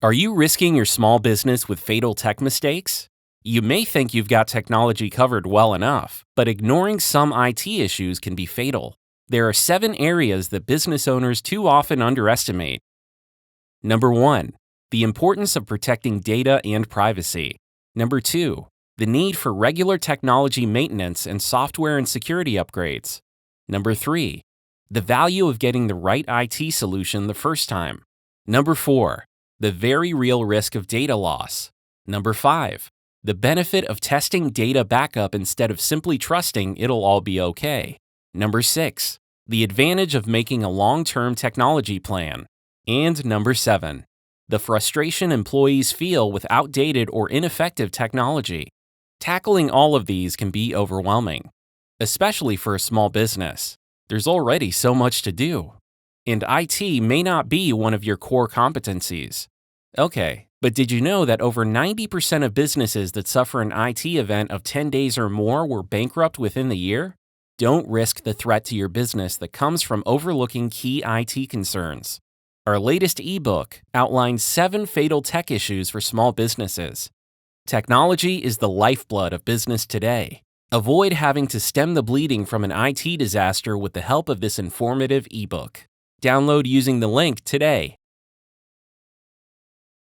Are you risking your small business with fatal tech mistakes? You may think you've got technology covered well enough, but ignoring some IT issues can be fatal. There are 7 areas that business owners too often underestimate. Number 1, the importance of protecting data and privacy. Number 2, the need for regular technology maintenance and software and security upgrades. Number 3, the value of getting the right IT solution the first time. Number 4, the very real risk of data loss. Number 5, the benefit of testing data backup instead of simply trusting it'll all be okay. Number 6, the advantage of making a long-term technology plan. And number 7, the frustration employees feel with outdated or ineffective technology. Tackling all of these can be overwhelming, especially for a small business. There's already so much to do. And IT may not be one of your core competencies. Okay, but did you know that over 90% of businesses that suffer an IT event of 10 days or more were bankrupt within the year? Don't risk the threat to your business that comes from overlooking key IT concerns. Our latest ebook outlines 7 fatal tech issues for small businesses. Technology is the lifeblood of business today. Avoid having to stem the bleeding from an IT disaster with the help of this informative ebook. Download using the link today.